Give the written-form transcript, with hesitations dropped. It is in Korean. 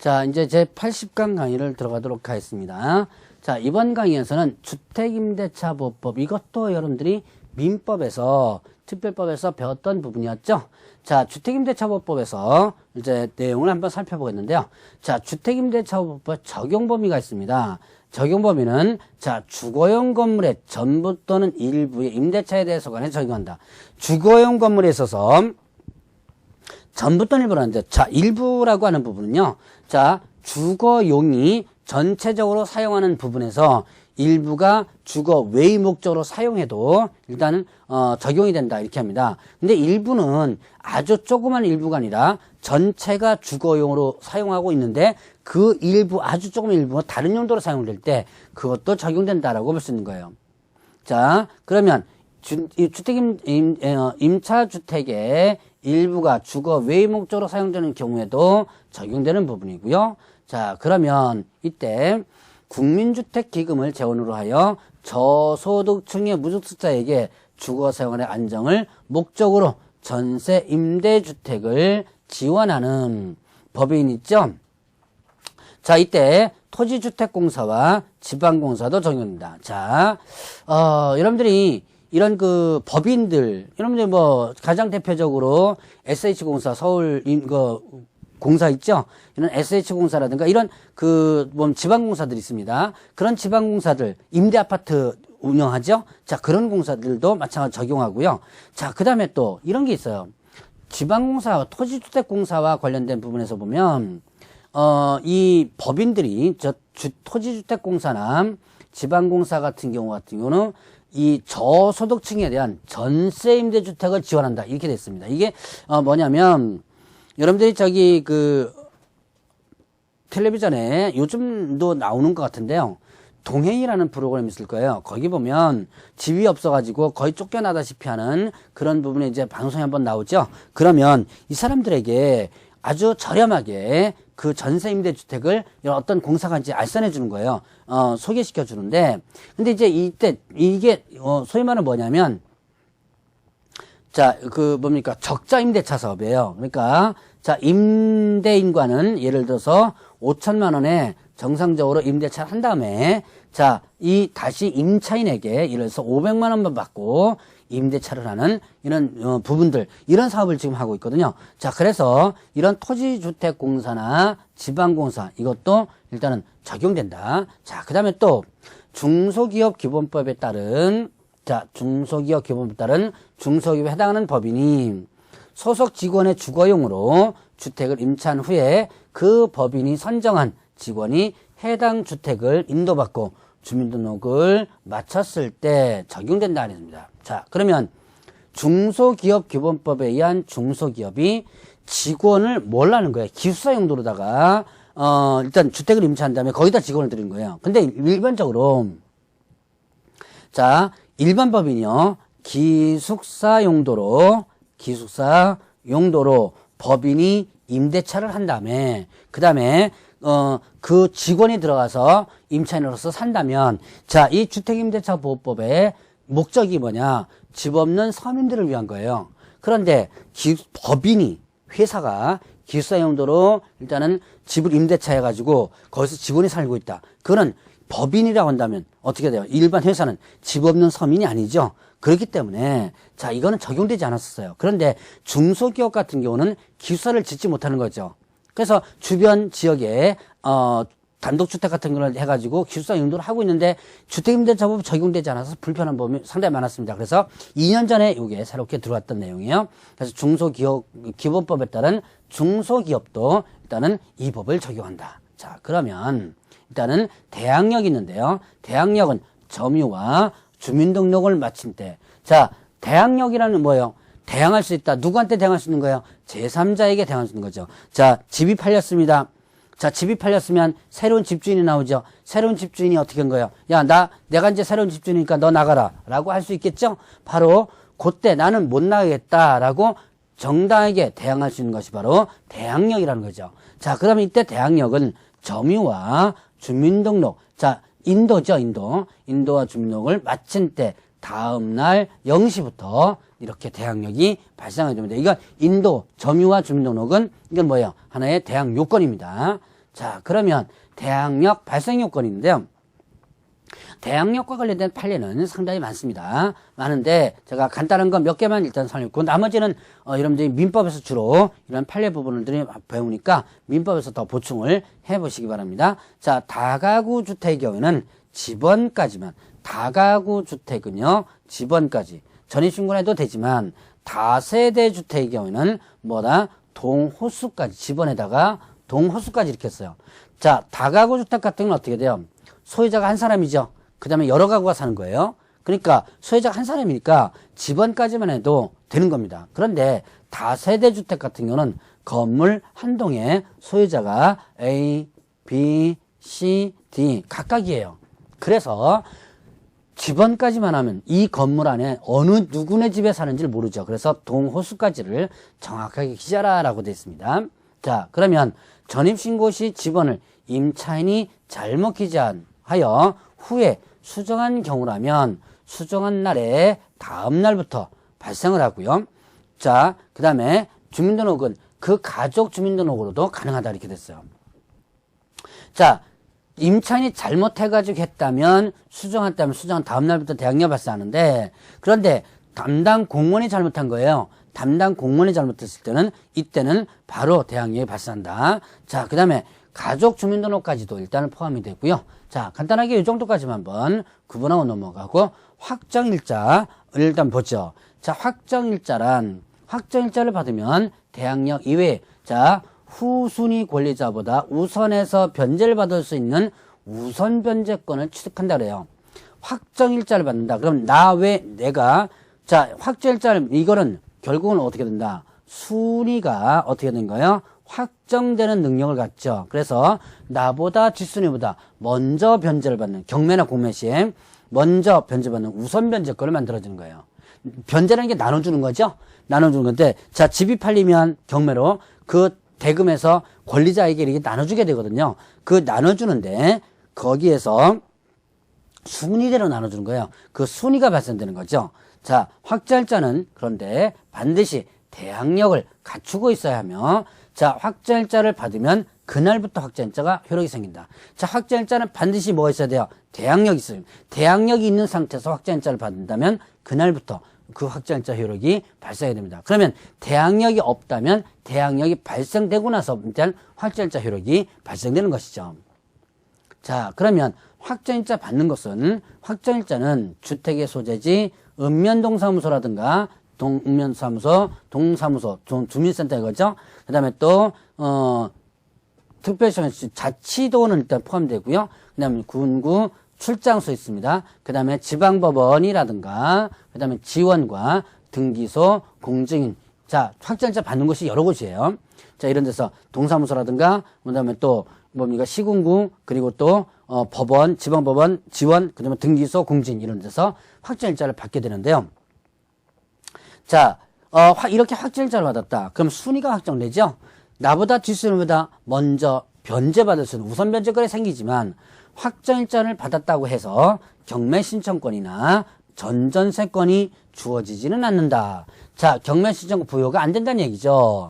자, 이제 제 80강 강의를 들어가도록 하겠습니다. 자, 이번 강의에서는 주택임대차보호법, 이것도 여러분들이 민법에서, 특별법에서 배웠던 부분이었죠. 자, 주택임대차보호법에서 이제 내용을 한번 살펴보겠는데요. 자, 주택임대차보호법 적용 범위가 있습니다. 적용 범위는, 자, 주거용 건물의 전부 또는 일부의 임대차에 대해서 관해 적용한다. 주거용 건물에 있어서 전부 또는 일부라는데, 자, 일부라고 하는 부분은요, 자, 주거용이 전체적으로 사용하는 부분에서 일부가 주거 외의 목적으로 사용해도 일단은 적용이 된다 이렇게 합니다. 근데 일부는 아주 조그만 일부가 아니라 전체가 주거용으로 사용하고 있는데 그 일부, 아주 조그만 일부가 다른 용도로 사용될 때 그것도 적용된다라고 볼 수 있는 거예요. 자, 그러면 임차주택의 일부가 주거 외의 목적으로 사용되는 경우에도 적용되는 부분이고요. 자, 그러면 이때 국민주택기금을 재원으로 하여 저소득층의 무주택자에게 주거 생활의 안정을 목적으로 전세 임대주택을 지원하는 법인 있죠. 자, 이때 토지주택공사와 지방공사도 적용됩니다. 자, 여러분들이 이런 그 법인들, 여러분들 뭐 가장 대표적으로 SH공사, 서울 공사 있죠? 이런 SH공사라든가 이런 지방공사들이 있습니다. 그런 지방공사들, 임대아파트 운영하죠? 자, 그런 공사들도 마찬가지로 적용하고요. 자, 그 다음에 또 이런 게 있어요. 지방공사, 토지주택공사와 관련된 부분에서 보면, 이 법인들이 토지주택공사나 지방공사 같은 경우는 이 저소득층에 대한 전세 임대주택을 지원한다. 이렇게 됐습니다. 이게, 뭐냐면, 여러분들이 텔레비전에 요즘도 나오는 것 같은데요. 동행이라는 프로그램이 있을 거예요. 거기 보면 집이 없어가지고 거의 쫓겨나다시피 하는 그런 부분에 이제 방송에 한번 나오죠. 그러면 이 사람들에게 아주 저렴하게 그 전세 임대주택을 어떤 공사가 이제 알선해 주는 거예요. 소개시켜 주는데, 근데 이제 이때 이게 소위 말하는 뭐냐면, 자, 적자 임대차 사업이에요. 그러니까, 자, 임대인과는 예를 들어서 5천만 원에 정상적으로 임대차를 한 다음에, 자, 다시 임차인에게 예를 들어서 500만 원만 받고 임대차를 하는 이런 부분들, 이런 사업을 지금 하고 있거든요. 자, 그래서 이런 토지주택공사나 지방공사, 이것도 일단은 적용된다. 자, 그 다음에 또 중소기업기본법에 따른, 자, 중소기업기본법에 따른 중소기업에 해당하는 법인이 소속 직원의 주거용으로 주택을 임차한 후에 그 법인이 선정한 직원이 해당 주택을 인도받고 주민등록을 마쳤을 때 적용된다 하겠습니다. 자, 그러면 중소기업기본법에 의한 중소기업이 직원을 뭘 하는 거예요? 기숙사 용도로다가 일단 주택을 임차한 다음에 거기다 직원을 들인 거예요. 근데 일반적으로, 자, 일반 법인이요, 기숙사 용도로 법인이 임대차를 한 다음에, 그 다음에 그 직원이 들어가서 임차인으로서 산다면, 자, 이 주택임대차보호법의 목적이 뭐냐? 집 없는 서민들을 위한 거예요. 그런데 회사가 기숙사 용도로 일단은 집을 임대차해가지고 거기서 직원이 살고 있다. 그거는 법인이라고 한다면 어떻게 돼요? 일반 회사는 집 없는 서민이 아니죠. 그렇기 때문에, 자, 이거는 적용되지 않았었어요. 그런데 중소기업 같은 경우는 기숙사를 짓지 못하는 거죠. 그래서 주변 지역에 단독주택 같은 걸 해가지고 기숙사 용도로 하고 있는데 주택임대차법 적용되지 않아서 불편한 부분이 상당히 많았습니다. 그래서 2년 전에 이게 새롭게 들어왔던 내용이에요. 그래서 중소기업기본법에 따른 중소기업도 일단은 이 법을 적용한다. 자, 그러면 일단은 대항력이 있는데요. 대항력은 점유와 주민등록을 마친 때, 자, 대항력이라는 뭐예요? 대항할 수 있다. 누구한테 대항할 수 있는 거예요? 제3자에게 대항할 수 있는 거죠. 자, 집이 팔렸습니다. 자, 집이 팔렸으면 새로운 집주인이 나오죠. 새로운 집주인이 어떻게 한 거예요? 야, 내가 이제 새로운 집주인이니까 너 나가라. 라고 할 수 있겠죠? 바로 그때 나는 못 나가겠다라고 정당하게 대항할 수 있는 것이 바로 대항력이라는 거죠. 자, 그러면 이때 대항력은 점유와 주민등록, 자, 인도죠, 인도와 주민등록을 마친 때 다음날 0시부터 이렇게 대항력이 발생하게 됩니다. 이건 인도, 점유와 주민등록은 이건 뭐예요? 하나의 대항 요건입니다. 자, 그러면 대항력 발생 요건인데요. 대항력과 관련된 판례는 상당히 많습니다. 많은데 제가 간단한 건 몇 개만 일단 설명했고 나머지는 여러분들이 민법에서 주로 이런 판례 부분들이 배우니까 민법에서 더 보충을 해보시기 바랍니다. 자, 다가구 주택의 경우에는 집원까지만, 다가구 주택은요 집원까지 전입신고는 해도 되지만 다세대 주택의 경우에는 뭐다? 동호수까지, 집원에다가 동호수까지 이렇게 했어요. 자, 다가구 주택 같은 건 어떻게 돼요? 소유자가 한 사람이죠. 그 다음에 여러 가구가 사는 거예요. 그러니까 소유자가 한 사람이니까 집원까지만 해도 되는 겁니다. 그런데 다세대 주택 같은 경우는 건물 한 동에 소유자가 A, B, C, D 각각이에요. 그래서 집원까지만 하면 이 건물 안에 어느 누구네 집에 사는지를 모르죠. 그래서 동호수까지를 정확하게 기재하라고 되어 있습니다. 자, 그러면 전입신고 시 집원을 임차인이 잘못 기재하여 후에 수정한 경우라면 수정한 날에 다음 날부터 발생을 하고요. 자, 그 다음에 주민등록은 그 가족 주민등록으로도 가능하다 이렇게 됐어요. 자, 임차인이 잘못해가지고 했다면 수정한 다음 날부터 대항력 발생하는데, 그런데 담당 공무원이 잘못한 거예요. 담당 공무원이 잘못했을 때는 이때는 바로 대항력이 발생한다. 자, 그 다음에 가족 주민등록까지도 일단은 포함이 되고요. 자, 간단하게 이 정도까지만 한번 구분하고 넘어가고 확정일자를 일단 보죠. 자, 확정일자를 받으면 대항력 이외에 자, 후순위 권리자보다 우선해서 변제를 받을 수 있는 우선 변제권을 취득한다 그래요. 확정일자를 받는다. 그럼 나 외 내가 자, 확정일자를 이거는 결국은 어떻게 된다? 순위가 어떻게 된 거예요? 확정되는 능력을 갖죠. 그래서 나보다 뒷순위보다 먼저 변제를 받는 경매나 공매 시에 먼저 변제받는 우선 변제권을 만들어주는 거예요. 변제라는 게 나눠주는 거죠. 나눠주는 건데 자, 집이 팔리면 경매로 그 대금에서 권리자에게 이렇게 나눠주게 되거든요. 그 나눠주는데 거기에서 순위대로 나눠주는 거예요. 그 순위가 발생되는 거죠. 자, 확정일자는 그런데 반드시 대항력을 갖추고 있어야 하며 자, 확정일자를 받으면 그날부터 확정일자가 효력이 생긴다. 자, 확정일자는 반드시 뭐가 있어야 돼요? 대항력이 있어요. 대항력이 있는 상태에서 확정일자를 받는다면 그날부터 그 확정일자 효력이 발생이 됩니다. 그러면 대항력이 없다면 대항력이 발생되고 나서 일단 확정일자 효력이 발생되는 것이죠. 자, 그러면 확정일자 받는 것은 확정일자는 주택의 소재지 읍면동사무소라든가 동면사무소, 동사무소, 주민센터 이거죠. 그 다음에 또, 특별시 자치도는 일단 포함되고요. 그 다음에 군구 출장소 있습니다. 그 다음에 지방법원이라든가, 그 다음에 지원과 등기소, 공증인. 자, 확정일자 받는 곳이 여러 곳이에요. 자, 이런 데서 동사무소라든가, 그 다음에 또, 뭡니까, 시군구, 그리고 또, 법원, 지방법원, 지원, 그 다음에 등기소, 공증인 이런 데서 확정일자를 받게 되는데요. 자, 이렇게 확정일자를 받았다. 그럼 순위가 확정되죠? 나보다 뒷순위보다 먼저 변제받을 수 있는 우선 변제권이 생기지만 확정일자를 받았다고 해서 경매 신청권이나 전전세권이 주어지지는 않는다. 자, 경매 신청권 부여가 안 된다는 얘기죠.